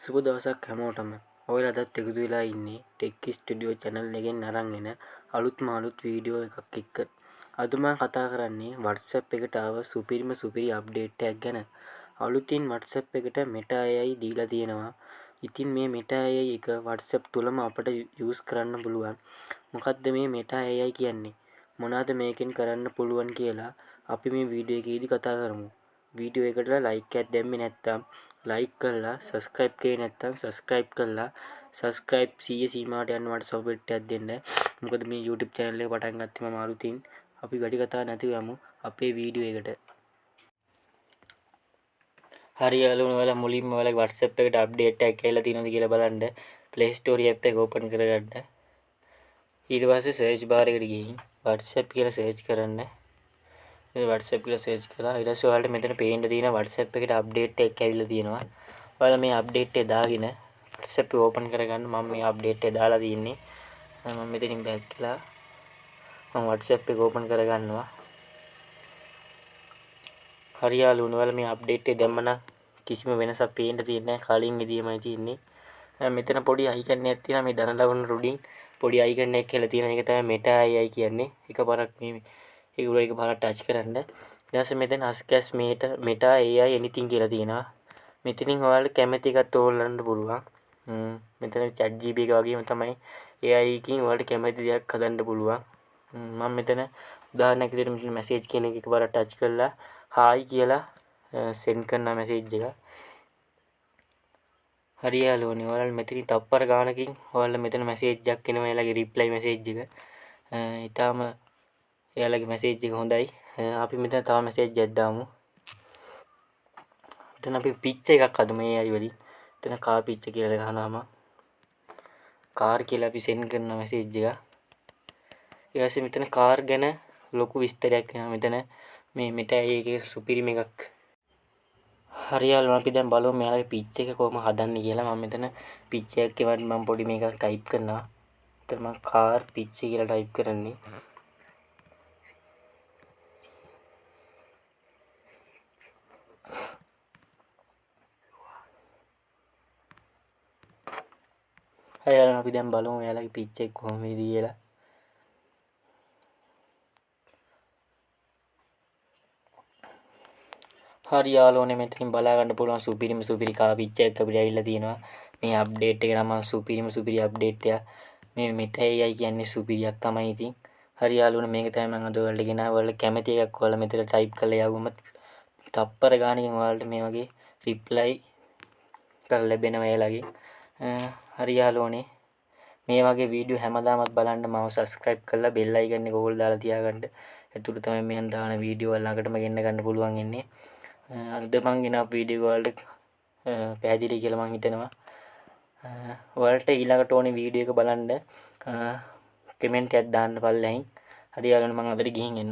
සුබ දවසක් හැමෝටම. ඔයාලා අදත් එකතු වෙලා ඉන්නේ ටෙක් ස්ටුඩියෝ channel එකෙන් අරන් එන අලුත්ම අලුත් වීඩියෝ එකක් එක්ක. අද මම කතා කරන්නේ WhatsApp එකට ආව සුපිරි අප්ඩේට් එකක් ගැන. අලුතින් WhatsApp එකට Meta AI දීලා තියෙනවා. ඉතින් මේ Meta AI එක WhatsApp තුලම අපිට යූස් කරන්න පුළුවන්. මොකද්ද මේ Meta AI කියන්නේ? මොනවාද මේකෙන් කරන්න පුළුවන් කියලා අපි මේ වීඩියෝ එකේදී කතා කරමු. වීඩියෝ එකට ලයික් එකක් දැම්මේ නැත්නම් ලයික් කරලා subscribe කරේ නැත්නම් subscribe කරලා subscribe 100 සීමාවට යන්න මට සපෝට් එකක් දෙන්න. මොකද මේ YouTube channel එක පටන් ගත්තේ මම අලුතින්. අපි වැඩි කතා නැතිව යමු අපේ වීඩියෝ එකට. හරි යාළුවෝ, ඔයාලා මුලින්ම ඔයාලගේ WhatsApp එකට අප්ඩේට් එකක් කියලා තියෙනවද කියලා බලන්න Play Store app එක open කරගන්න. ඊට පස්සේ search bar එකට ගිහින් WhatsApp කියලා search කරන්න. WhatsApp කියලා search කරලා ඊට පස්සේ ඔයාලට මෙතන පේන්න තියෙන WhatsApp එකට අප්ඩේට් එකක් ඇවිල්ලා තියෙනවා. ඔයාලා මේ අප්ඩේට් එක දාගෙන WhatsApp එක ඕපන් කරගන්න. මම මේ අප්ඩේට් එක දාලා තියෙන්නේ. මම මෙතනින් බෑක් කළා. මම WhatsApp එක ඕපන් කරගන්නවා. හරි යාළුවෝ, ඔයාලා මේ අප්ඩේට් එක දැම්මනම් කිසිම වෙනසක් පේන්න තියෙන්නේ නැහැ. කලින් විදියමයි තියෙන්නේ. මෙතන පොඩි අයිකන් එකක් තියෙනවා. මේ ධන ලවණ රුඩින් පොඩි අයිකන් එකක් කියලා තියෙනවා. ඒක තමයි Meta AI කියන්නේ. එකපාරක් මේ ඒක බලන්න ටච් කරන්න. ඊට පස්සේ මෙතන ask as Meta AI anything කියලා තියෙනවා. මෙතනින් ඔයාලා කැමති එකක් තෝරන්න පුළුවන්. මෙතන chat GB එක වගේම තමයි AI එකකින් ඔයාලට කැමති දෙයක් හදන්න පුළුවන්. මම මෙතන උදාහරණයක් විදිහට මෙතන මැසේජ් කියන එක එකපාරක් ටච් කරලා hi කියලා send කරන මැසේජ් එක. හරි යාළුවනේ, ඔයාලා මෙතනින් තප්පර ගානකින් ඔයාලා මෙතන මැසේජ් එකක් එනවා. එයාලගේ reply message එක. ඊටාම එයාලගේ මැසේජ් එක හොඳයි. අපි මෙතන තව මැසේජ් එකක් දාමු. මෙතන අපි පික්චර් එකක් හදමු AI වලින්. මෙතන කාර් පික්චර් කියලා ගහනවාම කාර් කියලා අපි සෙන්ඩ් කරන මැසේජ් එක. ඊට පස්සේ මෙතන කාර් ගැන ලොකු විස්තරයක් එනවා. මෙතන මේ Meta AI එකේ සුපිරිම එකක්. හරි යාළුවෝ, අපි දැන් බලමු මෙයාලගේ පිච් එක කොහොම හදන්නේ කියලා. මම මෙතන පිච් එකක් එවන්න මම පොඩි මේකක් ටයිප් කරනවා. මෙතන මම කාර් පිච් කියලා ටයිප් කරන්නේ. හරි යාළුවෝ, අපි දැන් බලමු මෙයාලගේ පිච් එක කොහොමද කියලා. හරි යාළුවනේ, මෙතනින් බලා ගන්න පුළුවන් සුපිරි කාර් පිච් එකක් අපිට ඇවිල්ලා තියෙනවා. මේ අප්ඩේට් එක නම් සුපිරි අප්ඩේට් එකක්. මේ Meta AI කියන්නේ සුපිරියක් තමයි ඉතින්. හරි යාළුවනේ, මේක තමයි මම අද ඔයාලට ගෙනාවා. ඔයාලා කැමති එකක් ඔයාලා මෙතන ටයිප් කරලා යවුවම තප්පර ගානකින් ඔයාලට මේ වගේ රිප්ලයි කරලා ලැබෙනවා එයාලගේ. හරි යාළුවනේ, මේ වගේ වීඩියෝ හැමදාමත් බලන්න මම subscribe කරලා bell icon එක ඕල් දාලා තියාගන්න. එතකොට තමයි මම දාන වීඩියෝ වල ළඟටම ගෙන්න ගන්න පුළුවන් ඉන්නේ. අද මම ගෙනාව වීඩියෝ වලට පැහැදිලි කියලා මම හිතනවා. ඔයාලට ඊළඟට ඕනේ වීඩියෝ එක බලන්න කමෙන්ට් එකක් දාන්න පල්ලෙහින්. හරි යාළුවනේ, මම අදට ගිහින් එන්න.